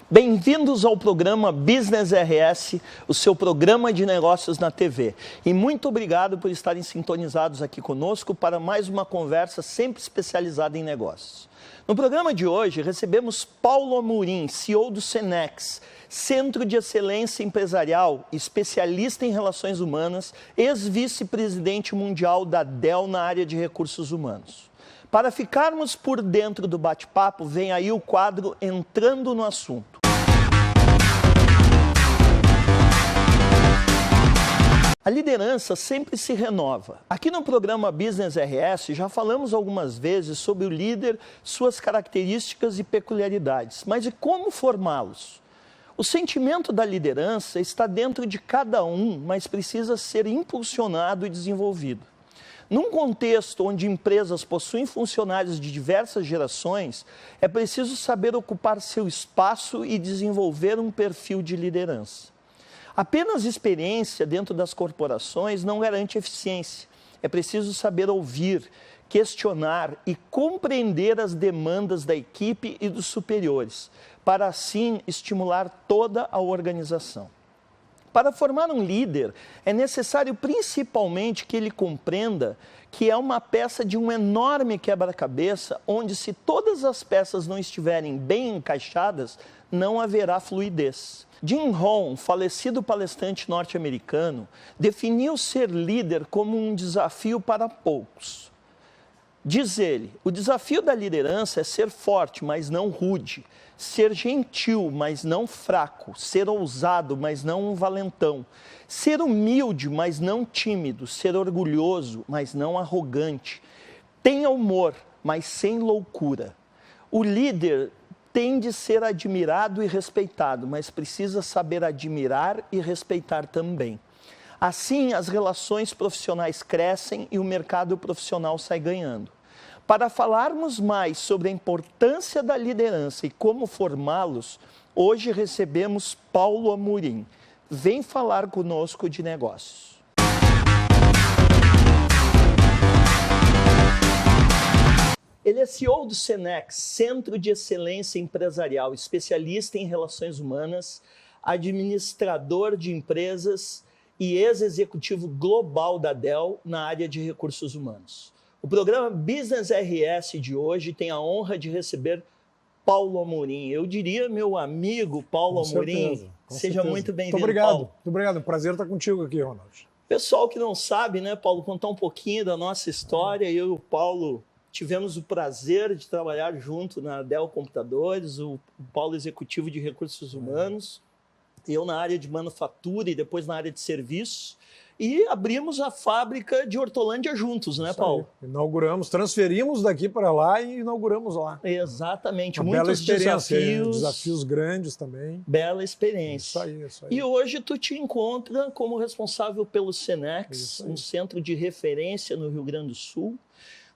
Bem-vindos ao programa Business RS, o seu programa de negócios na TV. E muito obrigado por estarem sintonizados aqui conosco para mais uma conversa sempre especializada em negócios. No programa de hoje, recebemos Paulo Amorim, CEO do Cenex, Centro de Excelência Empresarial, especialista em relações humanas, ex-vice-presidente mundial da Dell na área de recursos humanos. Para ficarmos por dentro do bate-papo, vem aí o quadro Entrando no Assunto. A liderança sempre se renova. Aqui no programa Business RS já falamos algumas vezes sobre o líder, suas características e peculiaridades, mas e como formá-los? O sentimento da liderança está dentro de cada um, mas precisa ser impulsionado e desenvolvido. Num contexto onde empresas possuem funcionários de diversas gerações, é preciso saber ocupar seu espaço e desenvolver um perfil de liderança. Apenas experiência dentro das corporações não garante eficiência. É preciso saber ouvir, questionar e compreender as demandas da equipe e dos superiores, para assim estimular toda a organização. Para formar um líder, é necessário principalmente que ele compreenda que é uma peça de um enorme quebra-cabeça, onde se todas as peças não estiverem bem encaixadas, não haverá fluidez. Jim Rohn, falecido palestrante norte-americano, definiu ser líder como um desafio para poucos. Diz ele, o desafio da liderança é ser forte, mas não rude, ser gentil, mas não fraco, ser ousado, mas não um valentão, ser humilde, mas não tímido, ser orgulhoso, mas não arrogante, tenha humor, mas sem loucura. O líder tem de ser admirado e respeitado, mas precisa saber admirar e respeitar também. Assim, as relações profissionais crescem e o mercado profissional sai ganhando. Para falarmos mais sobre a importância da liderança e como formá-los, hoje recebemos Paulo Amorim. Vem falar conosco de negócios. Ele é CEO do Cenex, Centro de Excelência Empresarial, especialista em relações humanas, administrador de empresas e ex-executivo global da Dell na área de recursos humanos. O programa Business RS de hoje tem a honra de receber Paulo Amorim. Eu diria, meu amigo Paulo Amorim, seja muito bem-vindo. Muito obrigado, Paulo. muito obrigado. Prazer estar contigo aqui, Ronaldo. Pessoal que não sabe, né, Paulo, contar um pouquinho da nossa história. Eu e o Paulo tivemos o prazer de trabalhar junto na Dell Computadores, o Paulo executivo de recursos humanos, eu na área de manufatura e depois na área de serviços. E abrimos a fábrica de Hortolândia juntos, né, Paulo? Inauguramos, transferimos daqui para lá e inauguramos lá. Exatamente, Uma muitos desafios. Desafios grandes também. Bela experiência. Isso aí. E hoje tu te encontra como responsável pelo Cenex, um centro de referência no Rio Grande do Sul.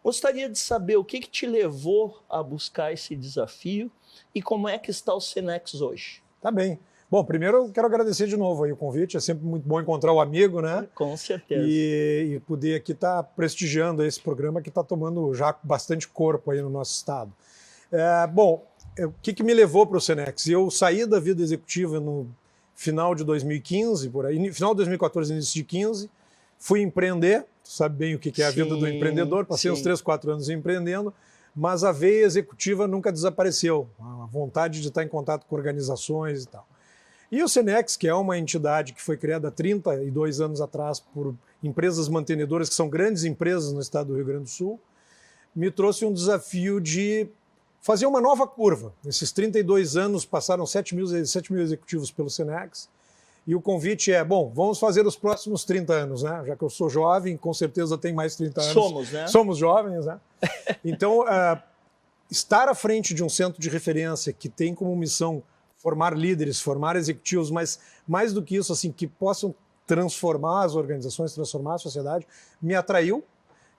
Gostaria de saber o que te levou a buscar esse desafio e como é que está o Cenex hoje. Tá bem. Bom, primeiro eu quero agradecer de novo aí o convite, é sempre muito bom encontrar o amigo, né? Com certeza. E poder aqui estar prestigiando esse programa que está tomando já bastante corpo aí no nosso estado. O que me levou para o Cenex? Eu saí da vida executiva no final de 2015, por aí, final de 2014, início de 2015, fui empreender, tu sabe bem o que é a vida do empreendedor, passei uns 3, 4 anos empreendendo, mas a veia executiva nunca desapareceu, a vontade de estar em contato com organizações e tal. E o Cenex, que é uma entidade que foi criada há 32 anos atrás por empresas mantenedoras, que são grandes empresas no estado do Rio Grande do Sul, me trouxe um desafio de fazer uma nova curva. Nesses 32 anos passaram 7 mil executivos pelo Cenex, e o convite é, vamos fazer os próximos 30 anos, né? Já que eu sou jovem, com certeza tenho mais 30 anos. Somos, né? Somos jovens, né? Então, estar à frente de um centro de referência que tem como missão formar líderes, formar executivos, mas mais do que isso, assim, que possam transformar as organizações, transformar a sociedade, me atraiu.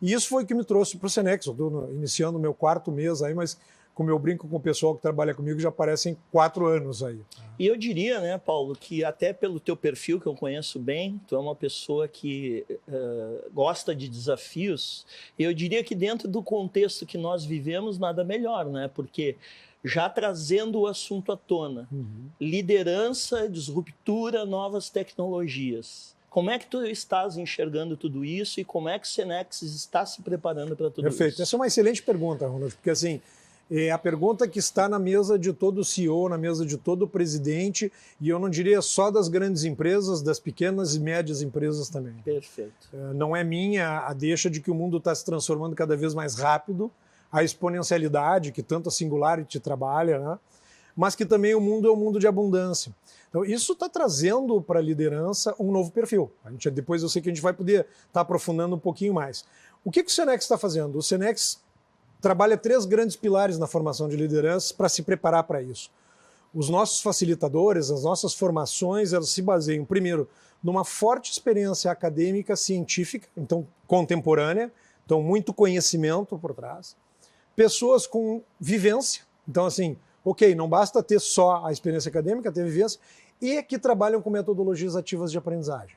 E isso foi o que me trouxe para o Cenex. Eu estou iniciando o meu 4º mês aí, mas como eu brinco com o pessoal que trabalha comigo, já parecem 4 anos aí. E eu diria, né, Paulo, que até pelo teu perfil, que eu conheço bem, tu é uma pessoa que gosta de desafios, e eu diria que dentro do contexto que nós vivemos, nada melhor, né? Porque já trazendo o assunto à tona. Liderança, disruptura, novas tecnologias. Como é que tu estás enxergando tudo isso e como é que o Senex está se preparando para tudo isso? Perfeito. Essa é uma excelente pergunta, Ronald, porque assim, é a pergunta que está na mesa de todo CEO, na mesa de todo presidente, e eu não diria só das grandes empresas, das pequenas e médias empresas também. Perfeito. Não é minha a deixa de que o mundo está se transformando cada vez mais rápido, a exponencialidade que tanto a Singularity trabalha, né? Mas que também o mundo é um mundo de abundância. Então, isso está trazendo para a liderança um novo perfil. Depois eu sei que a gente vai poder estar aprofundando um pouquinho mais. O que o Senex está fazendo? O Senex trabalha 3 grandes pilares na formação de lideranças para se preparar para isso. Os nossos facilitadores, as nossas formações, elas se baseiam, primeiro, numa forte experiência acadêmica, científica, então contemporânea, então muito conhecimento por trás. Pessoas com vivência, então assim, ok, não basta ter só a experiência acadêmica, ter vivência, e que trabalham com metodologias ativas de aprendizagem.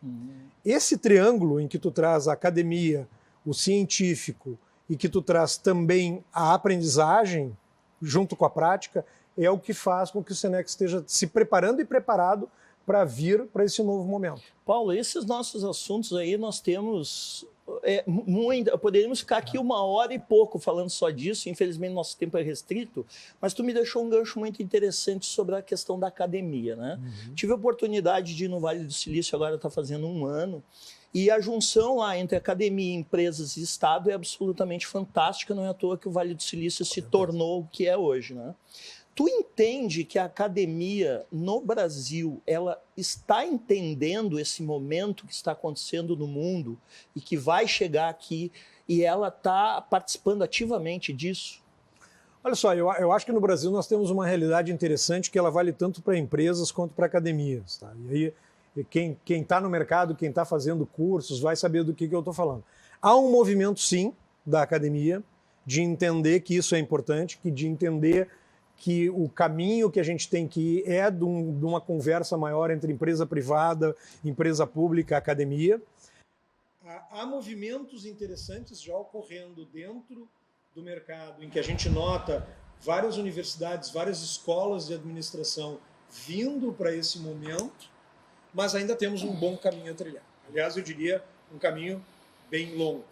Esse triângulo em que tu traz a academia, o científico e que tu traz também a aprendizagem junto com a prática, é o que faz com que o Senex esteja se preparando e preparado para vir para esse novo momento. Paulo, esses nossos assuntos aí nós temos... poderíamos ficar aqui 1 hora e pouco falando só disso, infelizmente nosso tempo é restrito, mas tu me deixou um gancho muito interessante sobre a questão da academia, né? Tive a oportunidade de ir no Vale do Silício, agora está fazendo 1 ano, e a junção lá entre academia, empresas e Estado é absolutamente fantástica, não é à toa que o Vale do Silício se tornou o que é hoje, né? Tu entende que a academia no Brasil, ela está entendendo esse momento que está acontecendo no mundo e que vai chegar aqui e ela está participando ativamente disso? Olha só, eu acho que no Brasil nós temos uma realidade interessante que ela vale tanto para empresas quanto para academias. Tá? E aí quem está no mercado, quem está fazendo cursos, vai saber do que eu estou falando. Há um movimento, sim, da academia de entender que isso é importante, de entender que o caminho que a gente tem que ir é de uma conversa maior entre empresa privada, empresa pública, academia. Há movimentos interessantes já ocorrendo dentro do mercado, em que a gente nota várias universidades, várias escolas de administração vindo para esse momento, mas ainda temos um bom caminho a trilhar. Aliás, eu diria um caminho bem longo.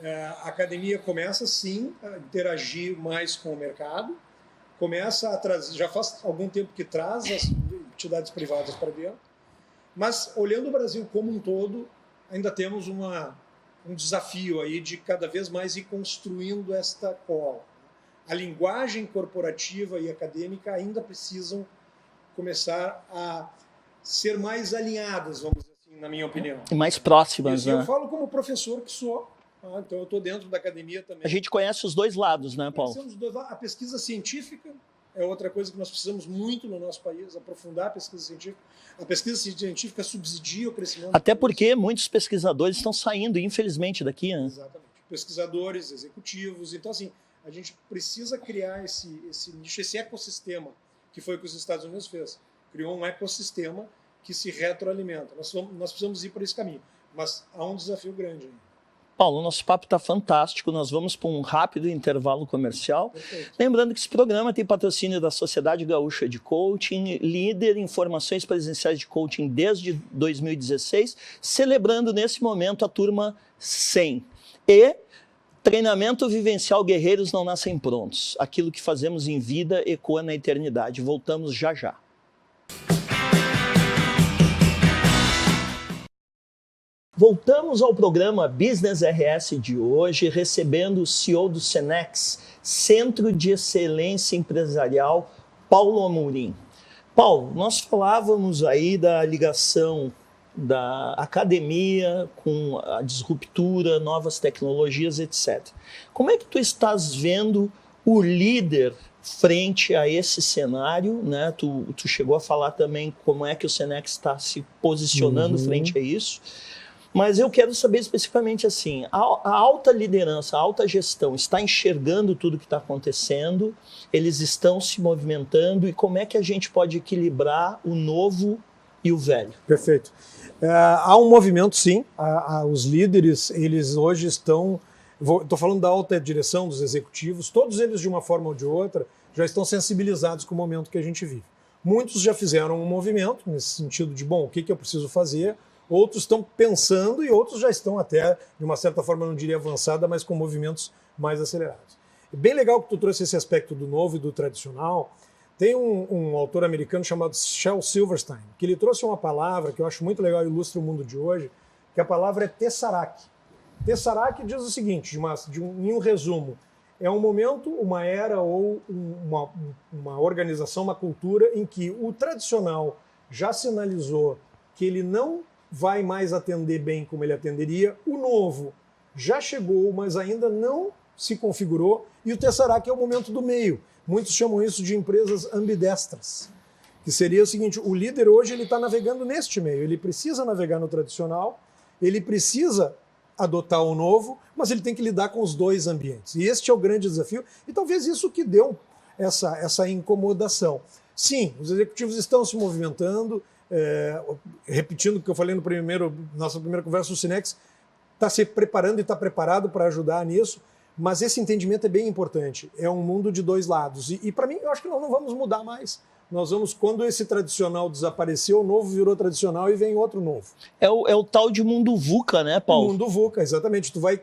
A academia começa, sim, a interagir mais com o mercado, começa a trazer, já faz algum tempo que traz as entidades privadas para dentro, mas olhando o Brasil como um todo, ainda temos um desafio aí de cada vez mais ir construindo esta cola. A linguagem corporativa e acadêmica ainda precisam começar a ser mais alinhadas, vamos dizer assim, na minha opinião. E mais próximas, né? Eu falo como professor que sou. Então eu estou dentro da academia também. A gente conhece os dois lados, né, Paulo? A pesquisa científica é outra coisa que nós precisamos muito no nosso país, aprofundar a pesquisa científica. A pesquisa científica subsidia o crescimento. Até porque muitos pesquisadores estão saindo, infelizmente, daqui, né? Exatamente. Pesquisadores, executivos. Então, assim, a gente precisa criar esse nicho, esse ecossistema, que foi o que os Estados Unidos fez. Criou um ecossistema que se retroalimenta. Nós precisamos ir por esse caminho. Mas há um desafio grande ainda. Paulo, nosso papo está fantástico, nós vamos para um rápido intervalo comercial. Perfeito. Lembrando que esse programa tem patrocínio da Sociedade Gaúcha de Coaching, líder em formações presenciais de coaching desde 2016, celebrando nesse momento a turma 100. E treinamento vivencial Guerreiros Não Nascem Prontos. Aquilo que fazemos em vida ecoa na eternidade. Voltamos já já. Voltamos ao programa Business RS de hoje, recebendo o CEO do Senex, Centro de Excelência Empresarial, Paulo Amorim. Paulo, nós falávamos aí da ligação da academia com a disruptura, novas tecnologias, etc. Como é que tu estás vendo o líder frente a esse cenário, né? Tu chegou a falar também como é que o Senex está se posicionando frente a isso. Mas eu quero saber especificamente assim, a alta liderança, a alta gestão está enxergando tudo que está acontecendo, eles estão se movimentando e como é que a gente pode equilibrar o novo e o velho? Perfeito. Há um movimento, sim. Os líderes, eles hoje estão... Estou falando da alta direção dos executivos, todos eles de uma forma ou de outra já estão sensibilizados com o momento que a gente vive. Muitos já fizeram um movimento nesse sentido de, bom, o que eu preciso fazer? Outros estão pensando e outros já estão até, de uma certa forma, não diria avançada, mas com movimentos mais acelerados. É bem legal que tu trouxe esse aspecto do novo e do tradicional. Tem um autor americano chamado Shel Silverstein, que ele trouxe uma palavra que eu acho muito legal e ilustra o mundo de hoje, que a palavra é tessaract. Tessaract diz o seguinte, em um resumo, é um momento, uma era ou uma organização, uma cultura em que o tradicional já sinalizou que ele não vai mais atender bem como ele atenderia, o novo já chegou, mas ainda não se configurou, e o tessaract é o momento do meio. Muitos chamam isso de empresas ambidestras, que seria o seguinte, o líder hoje ele está navegando neste meio, ele precisa navegar no tradicional, ele precisa adotar o novo, mas ele tem que lidar com os dois ambientes. E este é o grande desafio, e talvez isso que deu essa incomodação. Sim, os executivos estão se movimentando, repetindo o que eu falei nossa primeira conversa, o Synex está se preparando e está preparado para ajudar nisso, mas esse entendimento é bem importante. É um mundo de dois lados. E para mim, eu acho que nós não vamos mudar mais. Nós vamos, quando esse tradicional desapareceu, o novo virou tradicional e vem outro novo. É o tal de mundo VUCA, né, Paulo? O mundo VUCA, exatamente. Tu vai,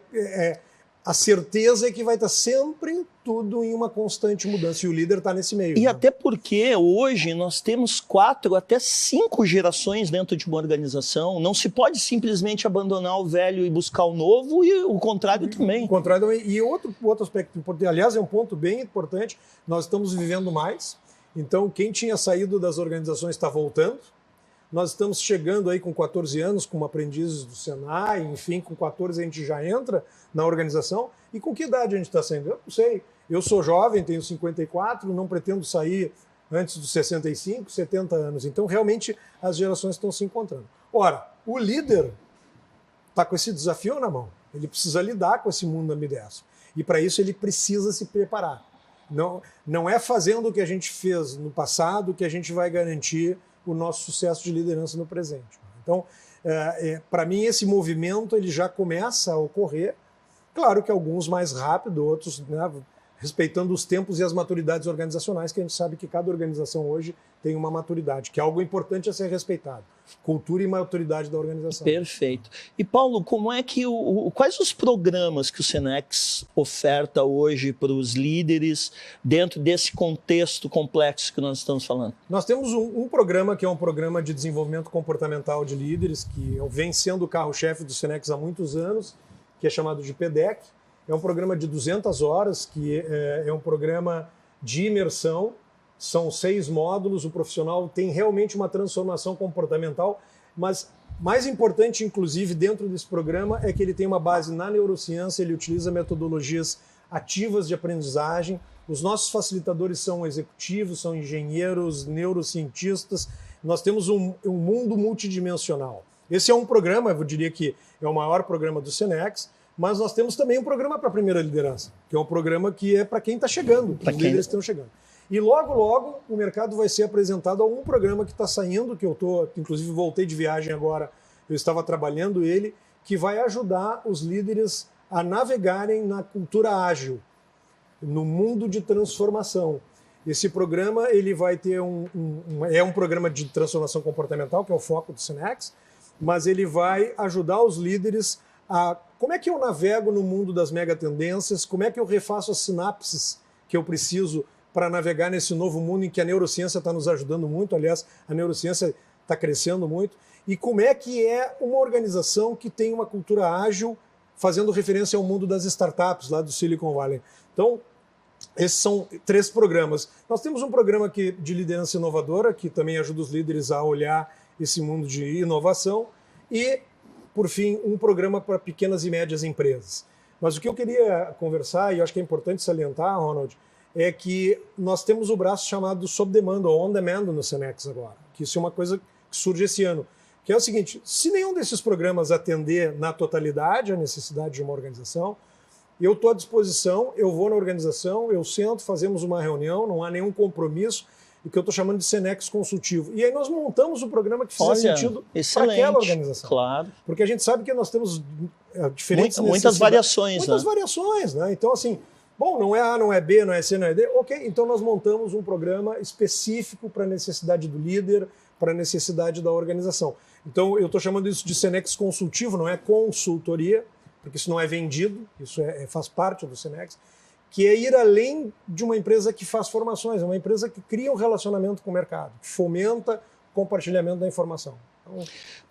a certeza é que vai estar sempre tudo em uma constante mudança. E o líder está nesse meio. E né? até porque hoje nós temos 4 até 5 gerações dentro de uma organização. Não se pode simplesmente abandonar o velho e buscar o novo, e o contrário também. O contrário também. E outro aspecto importante, aliás, é um ponto bem importante, nós estamos vivendo mais. Então, quem tinha saído das organizações está voltando. Nós estamos chegando aí com 14 anos, como aprendizes do Senai, enfim, com 14 a gente já entra na organização. E com que idade a gente está saindo? Eu não sei. Eu sou jovem, tenho 54, não pretendo sair antes dos 65, 70 anos. Então, realmente, as gerações estão se encontrando. Ora, o líder está com esse desafio na mão. Ele precisa lidar com esse mundo ambidestro. E, para isso, ele precisa se preparar. Não é fazendo o que a gente fez no passado que a gente vai garantir o nosso sucesso de liderança no presente. Então, para mim, esse movimento ele já começa a ocorrer. Claro que alguns mais rápido, outros, né, respeitando os tempos e as maturidades organizacionais, que a gente sabe que cada organização hoje tem uma maturidade, que é algo importante a ser respeitado. Cultura e maturidade da organização. Perfeito. E, Paulo, como é que quais os programas que o Synex oferta hoje para os líderes dentro desse contexto complexo que nós estamos falando? Nós temos um programa que é um programa de desenvolvimento comportamental de líderes, que vem sendo o carro-chefe do Synex há muitos anos, que é chamado de PDEC. É um programa de 200 horas, que é um programa de imersão. São 6 módulos, o profissional tem realmente uma transformação comportamental, mas mais importante, inclusive, dentro desse programa é que ele tem uma base na neurociência, ele utiliza metodologias ativas de aprendizagem. Os nossos facilitadores são executivos, são engenheiros, neurocientistas. Nós temos um mundo multidimensional. Esse é um programa, eu diria que é o maior programa do Synex, mas nós temos também um programa para a primeira liderança, que é um programa que é para quem está chegando, para os líderes que estão chegando. E logo, logo, o mercado vai ser apresentado a um programa que está saindo, que eu inclusive voltei de viagem agora, eu estava trabalhando ele, que vai ajudar os líderes a navegarem na cultura ágil, no mundo de transformação. Esse programa ele vai ter é um programa de transformação comportamental, que é o foco do Synex, mas ele vai ajudar os líderes a como é que eu navego no mundo das megatendências, como é que eu refaço as sinapses que eu preciso para navegar nesse novo mundo em que a neurociência está nos ajudando muito, aliás, a neurociência está crescendo muito, e como é que é uma organização que tem uma cultura ágil, fazendo referência ao mundo das startups lá do Silicon Valley. Então, esses são 3 programas. Nós temos um programa de liderança inovadora, que também ajuda os líderes a olhar esse mundo de inovação, e, por fim, um programa para pequenas e médias empresas. Mas o que eu queria conversar, e eu acho que é importante salientar, Ronald, é que nós temos o braço chamado sob demanda, ou on demand no Synex agora, que isso é uma coisa que surge esse ano, que é o seguinte, se nenhum desses programas atender na totalidade a necessidade de uma organização, eu estou à disposição, eu vou na organização, eu sento, fazemos uma reunião, não há nenhum compromisso, o que eu estou chamando de Synex consultivo. E aí nós montamos o programa que fizer sentido para aquela organização. Claro. Porque a gente sabe que nós temos diferentes muitas variações. Muitas variações, né? Então, assim, Bom, não é A, não é B, não é C, não é D. Ok, então nós montamos um programa específico para a necessidade do líder, para a necessidade da organização. Então, eu estou chamando isso de Senex consultivo, não é consultoria, porque isso não é vendido, isso faz parte do Senex, que é ir além de uma empresa que faz formações, é uma empresa que cria um relacionamento com o mercado, que fomenta o compartilhamento da informação. Então,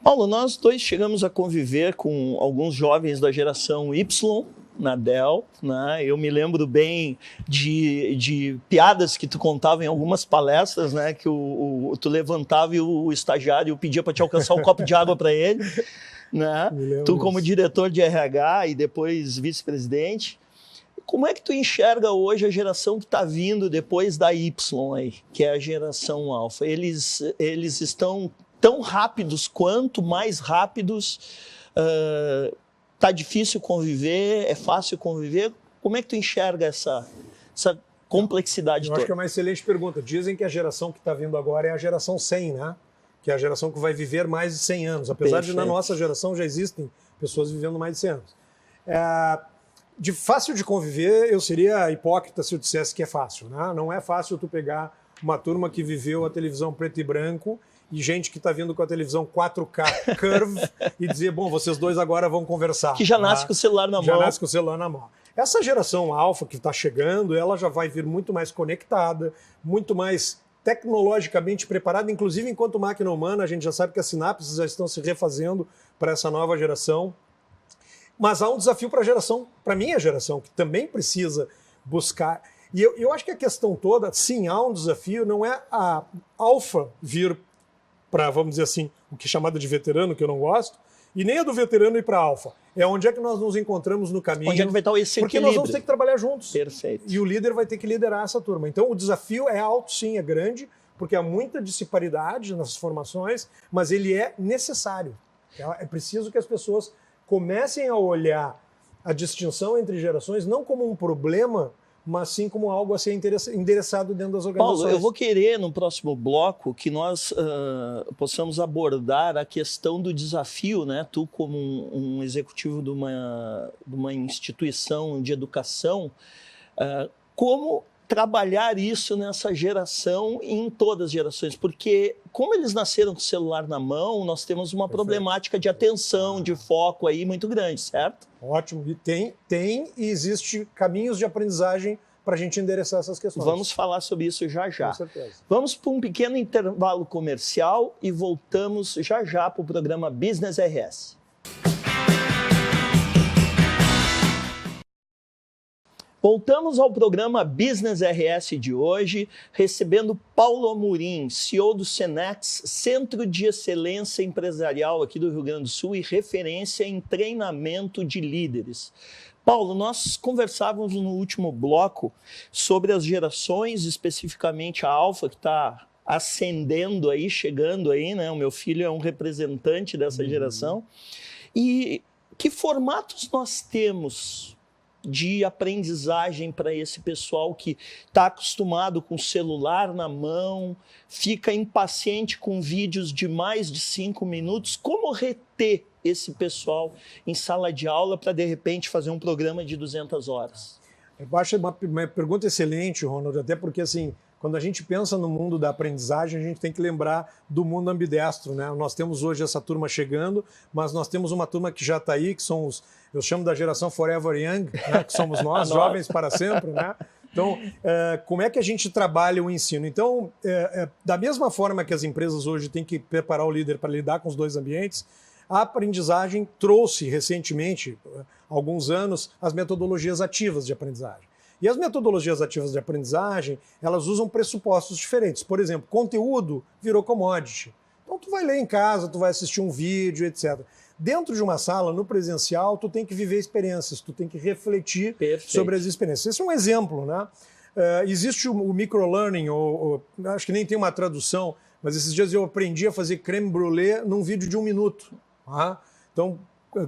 Paulo, nós dois chegamos a conviver com alguns jovens da geração Y na Dell, né? Eu me lembro bem de piadas que tu contava em algumas palestras, né? Que tu levantava e o estagiário pedia para te alcançar um copo de água para ele, né? Tu como diretor de RH e depois vice-presidente. Como é que tu enxerga hoje a geração que está vindo depois da Y aí, que é a geração alfa? Eles estão tão rápidos quanto mais rápidos. Tá difícil conviver, é fácil conviver. Como é que tu enxerga essa complexidade toda? Eu acho que é uma excelente pergunta. Dizem que a geração que está vindo agora é a geração 100, né? Que é a geração que vai viver mais de 100 anos. Apesar de na nossa geração já existem pessoas vivendo mais de 100 anos. De fácil de conviver, eu seria hipócrita se eu dissesse que é fácil, né? Não é fácil tu pegar uma turma que viveu a televisão preto e branco e gente que está vindo com a televisão 4K Curve e dizer, bom, vocês dois agora vão conversar. Que já nasce com o celular na mão. Já nasce com o celular na mão. Essa geração alfa que está chegando, ela já vai vir muito mais conectada, muito mais tecnologicamente preparada, inclusive enquanto máquina humana, a gente já sabe que as sinapses já estão se refazendo para essa nova geração. Mas há um desafio para a geração, para a minha geração, que também precisa buscar. E eu acho que a questão toda, sim, há um desafio, não é a alfa vir para, vamos dizer assim, o que é chamado de veterano, que eu não gosto, e nem a do veterano ir para a alfa. É onde é que nós nos encontramos no caminho. Onde é que vai estar esse porque equilíbrio? Nós vamos ter que trabalhar juntos. Perfeito. E o líder vai ter que liderar essa turma. Então o desafio é alto, sim, é grande, porque há muita disparidade nas formações, mas ele é necessário. É preciso que as pessoas comecem a olhar a distinção entre gerações não como um problema, mas sim como algo a ser endereçado dentro das organizações. Paulo, eu vou querer no próximo bloco que nós possamos abordar a questão do desafio, né? Tu como um executivo de uma instituição de educação, como trabalhar isso nessa geração e em todas as gerações, porque como eles nasceram com o celular na mão, nós temos uma problemática de atenção, de foco aí muito grande, certo? Ótimo, e tem e existe caminhos de aprendizagem para a gente endereçar essas questões. Vamos falar sobre isso já já. Com certeza. Vamos para um pequeno intervalo comercial e voltamos já já para o programa Business RS. Voltamos ao programa Business RS de hoje, recebendo Paulo Amorim, CEO do Senex, Centro de Excelência Empresarial aqui do Rio Grande do Sul e referência em treinamento de líderes. Paulo, nós conversávamos no último bloco sobre as gerações, especificamente a Alfa, que está ascendendo aí, chegando aí, né? O meu filho é um representante dessa geração. E que formatos nós temos de aprendizagem para esse pessoal que está acostumado com o celular na mão, fica impaciente com vídeos de mais de 5 minutos? Como reter esse pessoal em sala de aula para, de repente, fazer um programa de 200 horas? Eu acho uma pergunta excelente, Ronald, até porque, assim, quando a gente pensa no mundo da aprendizagem, a gente tem que lembrar do mundo ambidestro, né? Nós temos hoje essa turma chegando, mas nós temos uma turma que já está aí, que são os, eu chamo da geração Forever Young, né? Que somos nós, jovens para sempre, né? Então, como é que a gente trabalha o ensino? Então, da mesma forma que as empresas hoje têm que preparar o líder para lidar com os dois ambientes, a aprendizagem trouxe recentemente, há alguns anos, as metodologias ativas de aprendizagem. E as metodologias ativas de aprendizagem, elas usam pressupostos diferentes. Por exemplo, conteúdo virou commodity. Então, tu vai ler em casa, tu vai assistir um vídeo, etc. Dentro de uma sala, no presencial, tu tem que viver experiências, tu tem que refletir sobre as experiências. Esse é um exemplo, né? Existe o microlearning, acho que nem tem uma tradução, mas esses dias eu aprendi a fazer creme brulee num vídeo de 1 minuto. Tá? Então,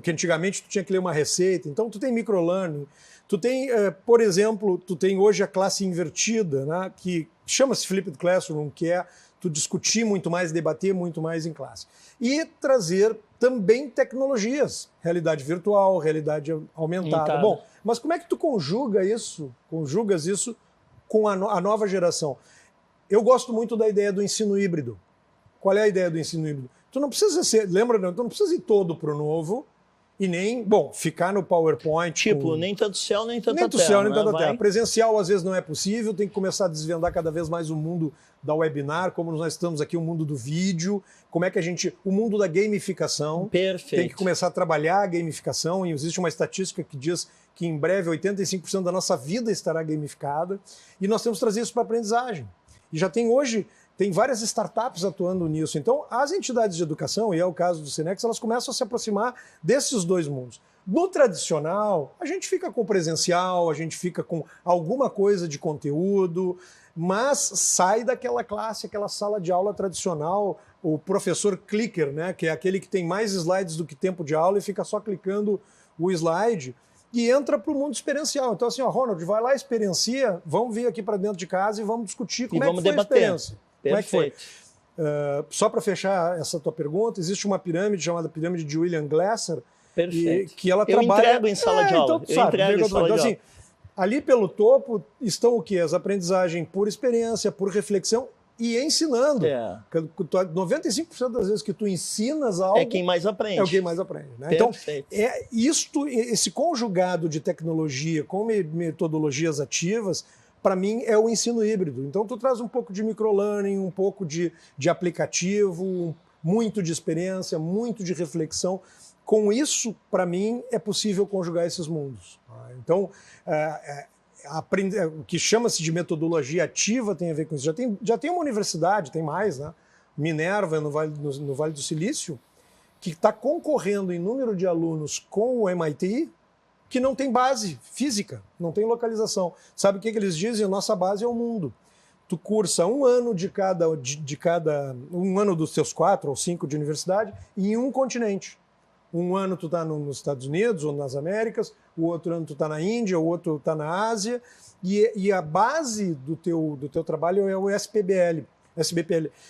que antigamente tu tinha que ler uma receita. Então, tu tem microlearning. Tu tem, por exemplo, tu tem hoje a classe invertida, né, que chama-se Flipped Classroom, que é tu discutir muito mais, debater muito mais em classe. E trazer também tecnologias, realidade virtual, realidade aumentada. Bom, mas como é que tu conjugas isso com a nova geração? Eu gosto muito da ideia do ensino híbrido. Qual é a ideia do ensino híbrido? Tu não precisa lembra, tu não precisa ir todo para o novo e nem, ficar no PowerPoint. Tipo, nem tanto céu, nem tanta terra. Nem tanto céu, nem tanta terra. Presencial às vezes não é possível, tem que começar a desvendar cada vez mais o mundo da webinar, como nós estamos aqui, o mundo do vídeo, como é que o mundo da gamificação. Perfeito. Tem que começar a trabalhar a gamificação, e existe uma estatística que diz que em breve 85% da nossa vida estará gamificada, e nós temos que trazer isso para a aprendizagem. E já tem várias startups atuando nisso. Então, as entidades de educação, e é o caso do Senex, elas começam a se aproximar desses dois mundos. No tradicional, a gente fica com o presencial, a gente fica com alguma coisa de conteúdo, mas sai daquela classe, aquela sala de aula tradicional, o professor clicker, né, que é aquele que tem mais slides do que tempo de aula e fica só clicando o slide, e entra para o mundo experiencial. Então, assim, Ronald, vai lá, experiencia, vamos vir aqui para dentro de casa e vamos discutir como é que foi a experiência. Como é que foi? Só para fechar essa tua pergunta, existe uma pirâmide chamada pirâmide de William Glasser, que ela trabalha... Eu entrego em sala de aula. Então, assim, ali pelo topo estão o quê? As aprendizagens por experiência, por reflexão e ensinando. 95% das vezes que tu ensinas algo... É quem mais aprende. É o quem mais aprende. Né? Então, esse conjugado de tecnologia com metodologias ativas, para mim, é o ensino híbrido. Então, tu traz um pouco de microlearning, um pouco de aplicativo, muito de experiência, muito de reflexão. Com isso, para mim, é possível conjugar esses mundos. Então, o que chama-se de metodologia ativa tem a ver com isso. Já tem uma universidade, tem mais, né? Minerva, no Vale do Silício, que está concorrendo em número de alunos com o MIT, que não tem base física, não tem localização. Sabe o que eles dizem? Nossa base é o mundo. Tu cursa um ano um ano dos teus 4 ou 5 de universidade em um continente. Um ano tu está nos Estados Unidos ou nas Américas, o outro ano tu está na Índia, o outro está na Ásia, e a base do teu trabalho é o SBPL,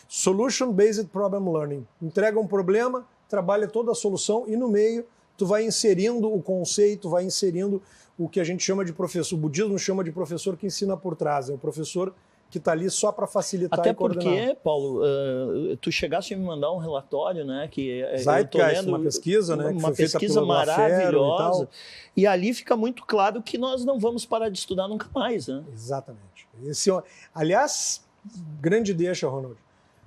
Solution Based Problem Learning. Entrega um problema, trabalha toda a solução e no meio tu vai inserindo o conceito, vai inserindo o que a gente chama de professor, o budismo chama de professor que ensina por trás, é o professor que está ali só para facilitar e coordenar. Até porque, Paulo, tu chegaste a me mandar um relatório, né, que Zeitgeist, uma pesquisa, né, uma pesquisa maravilhosa, e ali fica muito claro que nós não vamos parar de estudar nunca mais, né? Exatamente. Aliás, grande deixa, Ronald.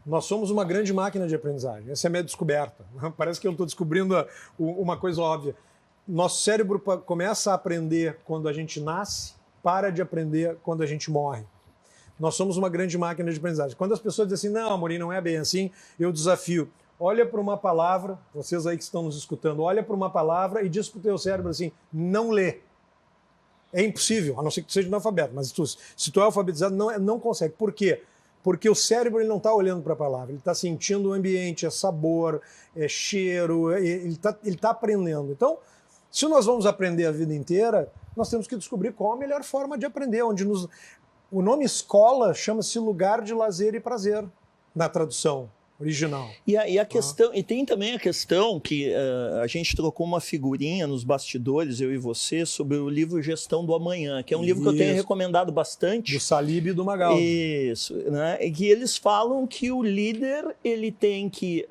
Nós somos uma grande máquina de aprendizagem. Essa é a minha descoberta. Parece que eu estou descobrindo uma coisa óbvia. Nosso cérebro começa a aprender quando a gente nasce, para de aprender quando a gente morre. Nós somos uma grande máquina de aprendizagem. Quando as pessoas dizem assim, não, Amorim, não é bem assim, eu desafio. Olha para uma palavra, vocês aí que estão nos escutando, olha para uma palavra e diz para o teu cérebro assim, não lê. É impossível, a não ser que tu seja analfabeto, mas se tu é alfabetizado, não consegue. Por quê? Porque o cérebro ele não está olhando para a palavra, ele está sentindo o ambiente, é sabor, é cheiro, ele tá aprendendo. Então, se nós vamos aprender a vida inteira, nós temos que descobrir qual a melhor forma de aprender. O nome escola chama-se lugar de lazer e prazer, na tradução original. E a questão, e tem também a questão que a gente trocou uma figurinha nos bastidores, eu e você, sobre o livro Gestão do Amanhã, que é um livro que eu tenho recomendado bastante. Do Salib e do Magal. Isso, né? E que eles falam que o líder ele tem que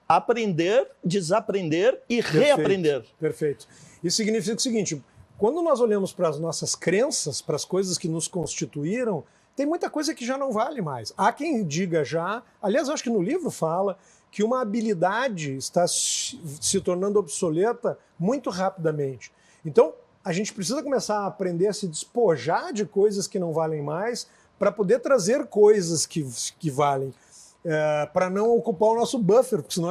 aprender, desaprender e reaprender. Perfeito. Isso significa o seguinte, quando nós olhamos para as nossas crenças, para as coisas que nos constituíram, tem muita coisa que já não vale mais. Há quem diga já, aliás, eu acho que no livro fala que uma habilidade está se tornando obsoleta muito rapidamente. Então, a gente precisa começar a aprender a se despojar de coisas que não valem mais para poder trazer coisas que valem, para não ocupar o nosso buffer, porque senão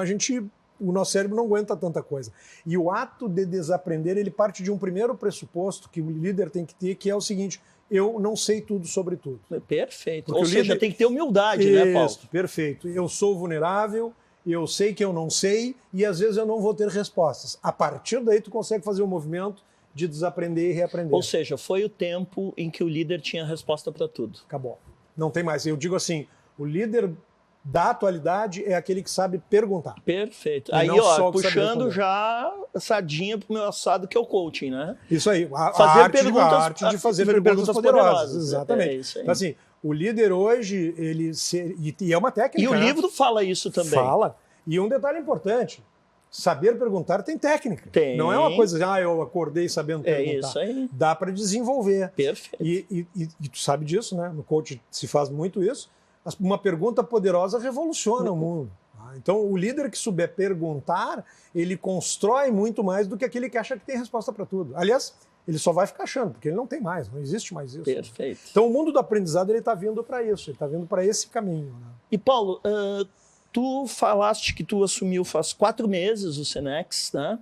o nosso cérebro não aguenta tanta coisa. E o ato de desaprender, ele parte de um primeiro pressuposto que o líder tem que ter, que é o seguinte: eu não sei tudo sobre tudo. Perfeito. Porque ou seja, tem que ter humildade, né, Paulo? Perfeito. Eu sou vulnerável, eu sei que eu não sei e às vezes eu não vou ter respostas. A partir daí tu consegue fazer um movimento de desaprender e reaprender. Ou seja, foi o tempo em que o líder tinha resposta para tudo. Acabou. Não tem mais. Eu digo assim, o líder da atualidade é aquele que sabe perguntar. Perfeito. E Aí, não só ó, o que sabe puxando responder. já a sardinha pro meu assado, que é o coaching, né? Isso aí, Fazer a arte de fazer perguntas poderosas. Exatamente. É isso aí. Então, assim, o líder hoje, e é uma técnica. E o né? livro fala isso também. Fala. E um detalhe importante, saber perguntar tem técnica. Tem. Não é uma coisa de, eu acordei sabendo perguntar. É isso aí. Dá para desenvolver. Perfeito. E tu sabe disso, né? No coach se faz muito isso. Uma pergunta poderosa revoluciona o mundo. Tá? Então, o líder que souber perguntar, ele constrói muito mais do que aquele que acha que tem resposta para tudo. Aliás, ele só vai ficar achando, porque ele não tem mais, não existe mais isso. Perfeito. Então, o mundo do aprendizado ele está vindo para isso, ele está vindo para esse caminho. Né? E, Paulo, tu falaste que tu assumiu faz 4 meses o Senex, né?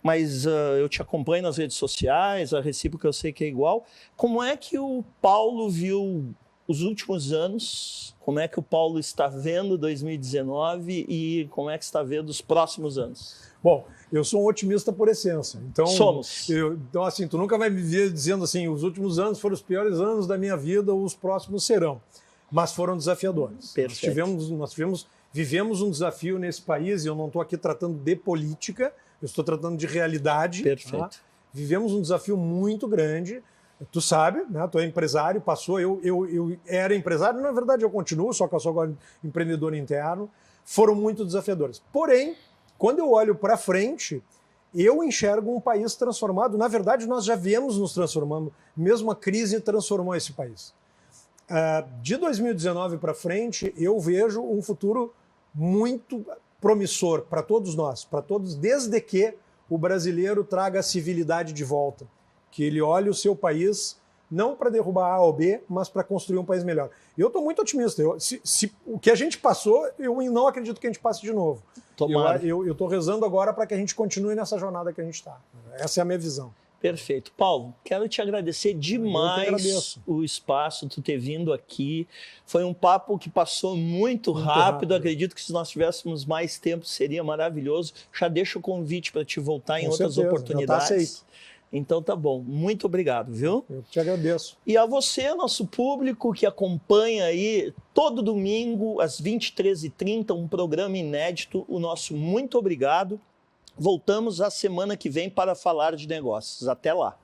Mas eu te acompanho nas redes sociais, a recíproca eu sei que é igual. Como é que o Paulo viu os últimos anos? Como é que o Paulo está vendo 2019 e como é que está vendo os próximos anos? Bom, eu sou um otimista por essência. Então, Somos. Então, assim, tu nunca vai me ver dizendo assim, os últimos anos foram os piores anos da minha vida, os próximos serão. Mas foram desafiadores. Perfeito. Vivemos um desafio nesse país, e eu não estou aqui tratando de política, eu estou tratando de realidade. Perfeito. Tá? Vivemos um desafio muito grande. Tu sabe, né? Tu é empresário, passou, eu era empresário, na verdade eu continuo, só que eu sou agora empreendedor interno. Foram muito desafiadores. Porém, quando eu olho para frente, eu enxergo um país transformado. Na verdade, nós já viemos nos transformando. Mesmo a crise transformou esse país. De 2019 para frente, eu vejo um futuro muito promissor para todos nós, para todos, desde que o brasileiro traga a civilidade de volta. Que ele olhe o seu país não para derrubar A ou B, mas para construir um país melhor. E eu estou muito otimista. O que a gente passou, eu não acredito que a gente passe de novo. Tomara. Eu estou rezando agora para que a gente continue nessa jornada que a gente está. Essa é a minha visão. Perfeito. Paulo, quero te agradecer demais o espaço, tu ter vindo aqui. Foi um papo que passou muito rápido. Acredito que se nós tivéssemos mais tempo seria maravilhoso. Já deixo o convite para te voltar em outras oportunidades. Já tá aceito. Então tá bom. Muito obrigado, viu? Eu te agradeço. E a você, nosso público que acompanha aí todo domingo às 23h30, um programa inédito, o nosso muito obrigado. Voltamos a semana que vem para falar de negócios. Até lá.